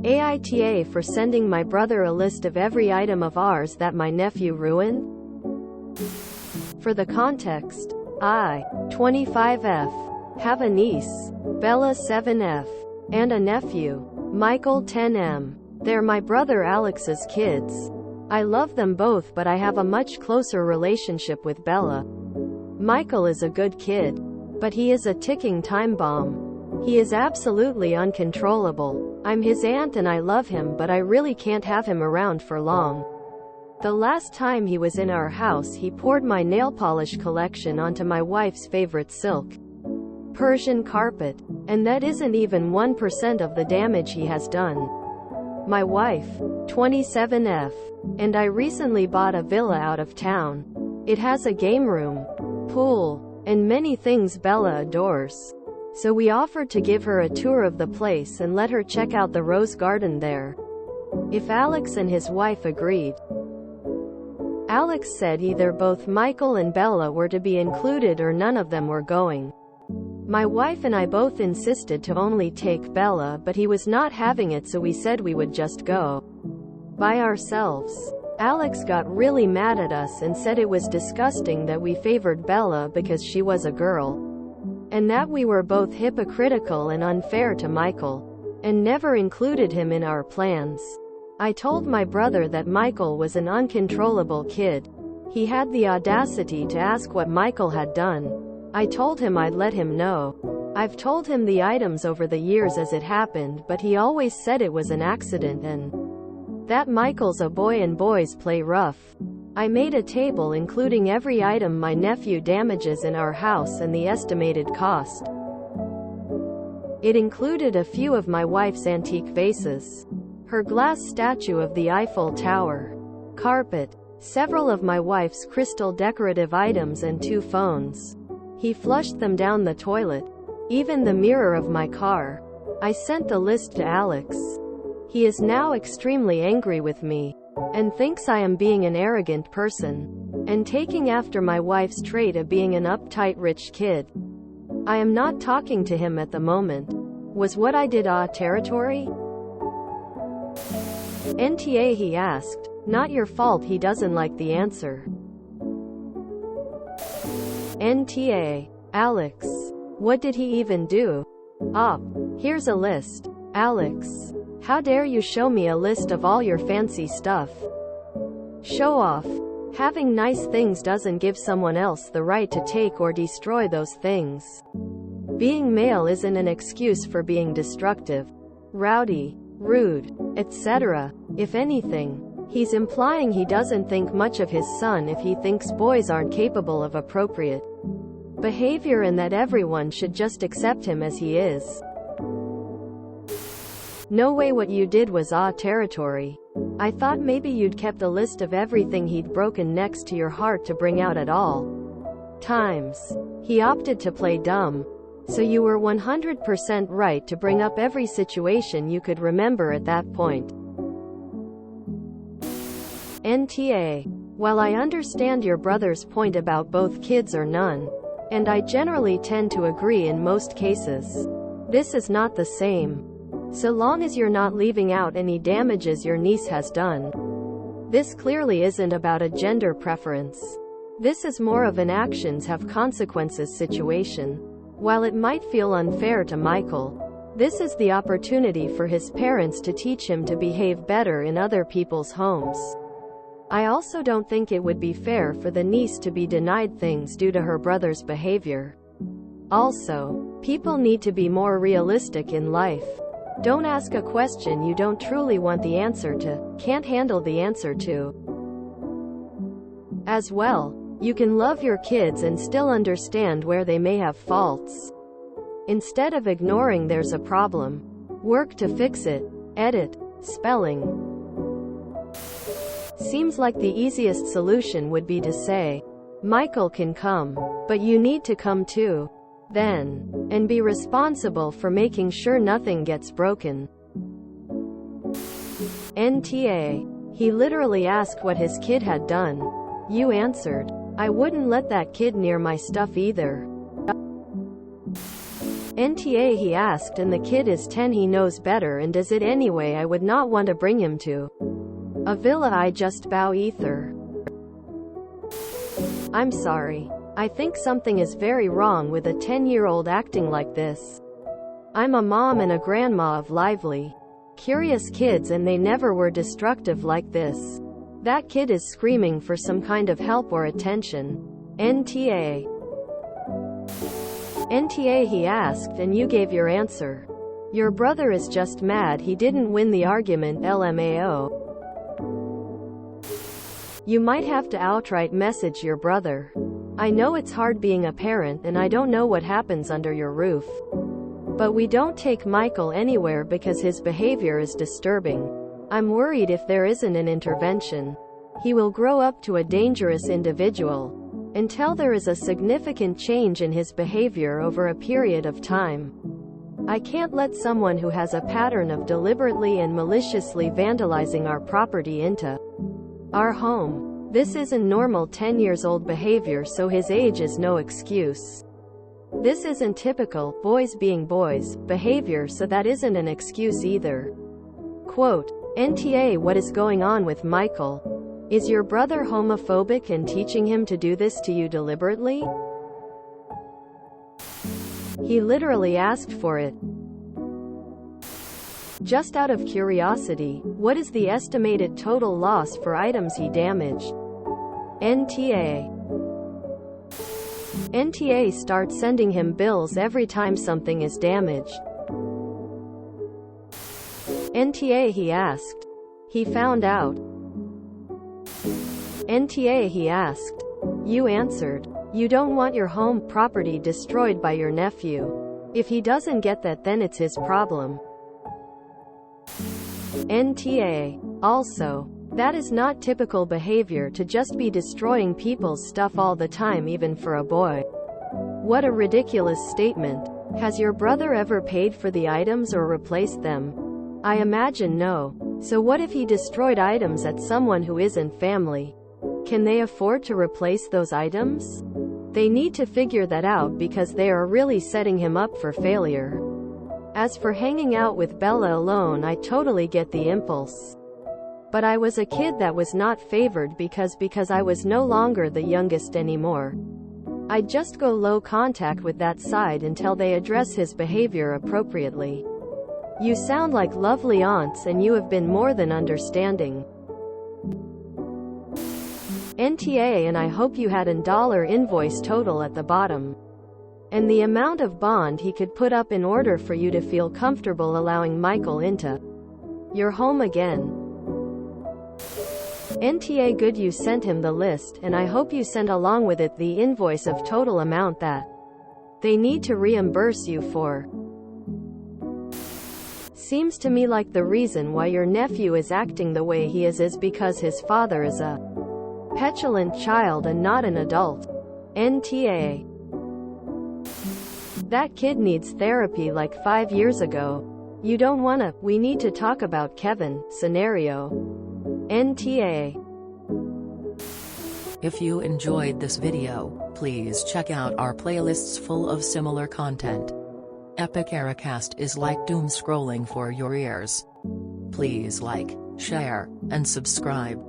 AITA for sending my brother a list of every item of ours that my nephew ruined? For the context, I, 25F, have a niece, Bella 7F, and a nephew, Michael 10M. They're my brother Alex's kids. I love them both, but I have a much closer relationship with Bella. Michael is a good kid, but he is a ticking time bomb. He is absolutely uncontrollable. I'm his aunt and I love him, but I really can't have him around for long. The last time he was in our house, he poured my nail polish collection onto my wife's favorite silk Persian carpet. And that isn't even 1% of the damage he has done. My wife, 27F, and I recently bought a villa out of town. It has a game room, pool, and many things Bella adores. So we offered to give her a tour of the place and let her check out the rose garden there, if Alex and his wife agreed. Alex said either both Michael and Bella were to be included or none of them were going. My wife and I both insisted to only take Bella, but he was not having it, so we said we would just go by ourselves. Alex got really mad at us and said it was disgusting that we favored Bella because she was a girl, and that we were both hypocritical and unfair to Michael, and never included him in our plans. I told my brother that Michael was an uncontrollable kid. He had the audacity to ask what Michael had done. I told him I'd let him know. I've told him the items over the years as it happened, but he always said it was an accident and that Michael's a boy and boys play rough. I made a table including every item my nephew damages in our house and the estimated cost. It included a few of my wife's antique vases, her glass statue of the Eiffel Tower, carpet, several of my wife's crystal decorative items, and 2 phones. He flushed them down the toilet, even the mirror of my car. I sent the list to Alex. He is now extremely angry with me, and thinks I am being an arrogant person, and taking after my wife's trait of being an uptight rich kid. I am not talking to him at the moment. Was what I did territory? NTA, he asked. Not your fault. He doesn't like the answer. NTA. Alex. What did he even do? Here's a list. Alex. How dare you show me a list of all your fancy stuff? Show off. Having nice things doesn't give someone else the right to take or destroy those things. Being male isn't an excuse for being destructive, rowdy, rude, etc. If anything, he's implying he doesn't think much of his son if he thinks boys aren't capable of appropriate behavior and that everyone should just accept him as he is. No way, what you did was territory. I thought maybe you'd kept a list of everything he'd broken next to your heart to bring out at all times. He opted to play dumb. So you were 100% right to bring up every situation you could remember at that point. NTA. While I understand your brother's point about both kids or none, and I generally tend to agree in most cases, this is not the same. So long as you're not leaving out any damages your niece has done. This clearly isn't about a gender preference. This is more of an actions have consequences situation. While it might feel unfair to Michael, this is the opportunity for his parents to teach him to behave better in other people's homes. I also don't think it would be fair for the niece to be denied things due to her brother's behavior. Also, people need to be more realistic in life. Don't ask a question you don't truly want the answer to, can't handle the answer to. As well, you can love your kids and still understand where they may have faults. Instead of ignoring there's a problem, work to fix it. Edit. Spelling. Seems like the easiest solution would be to say, Michael can come, but you need to come too. Then, and be responsible for making sure nothing gets broken. NTA. He literally asked what his kid had done. You answered, I wouldn't let that kid near my stuff either. NTA he asked, and the kid is 10, he knows better and does it anyway. I would not want to bring him to a villa. I just bow ether. I'm sorry. I think something is very wrong with a 10-year-old acting like this. I'm a mom and a grandma of lively, curious kids, and they never were destructive like this. That kid is screaming for some kind of help or attention. NTA. NTA he asked, and you gave your answer. Your brother is just mad he didn't win the argument. LMAO. You might have to outright message your brother. I know it's hard being a parent, and I don't know what happens under your roof. But we don't take Michael anywhere because his behavior is disturbing. I'm worried if there isn't an intervention, he will grow up to a dangerous individual. Until there is a significant change in his behavior over a period of time, I can't let someone who has a pattern of deliberately and maliciously vandalizing our property into our home. This isn't normal 10-year-old behavior, so his age is no excuse. This isn't typical boys being boys behavior, so that isn't an excuse either. Quote, NTA, what is going on with Michael? Is your brother homophobic and teaching him to do this to you deliberately? He literally asked for it. Just out of curiosity, what is the estimated total loss for items he damaged? NTA. NTA, start sending him bills every time something is damaged. NTA he asked. He found out. NTA he asked. You answered. You don't want your home property destroyed by your nephew. If he doesn't get that, then it's his problem. NTA. Also, that is not typical behavior to just be destroying people's stuff all the time, even for a boy. What a ridiculous statement. Has your brother ever paid for the items or replaced them? I imagine no. So what if he destroyed items at someone who isn't family? Can they afford to replace those items? They need to figure that out, because they are really setting him up for failure. As for hanging out with Bella alone, I totally get the impulse. But I was a kid that was not favored because I was no longer the youngest anymore. I'd just go low contact with that side until they address his behavior appropriately. You sound like lovely aunts, and you have been more than understanding. NTA, and I hope you had a dollar invoice total at the bottom. And the amount of bond he could put up in order for you to feel comfortable allowing Michael into your home again. NTA, good, you sent him the list, and I hope you sent along with it the invoice of total amount that they need to reimburse you for. Seems to me like the reason why your nephew is acting the way he is because his father is a petulant child and not an adult. NTA. That kid needs therapy like 5 years ago. You don't wanna, we need to talk about Kevin, scenario. NTA. If you enjoyed this video, please check out our playlists full of similar content. Epic AITA is like doom scrolling for your ears. Please like, share, and subscribe.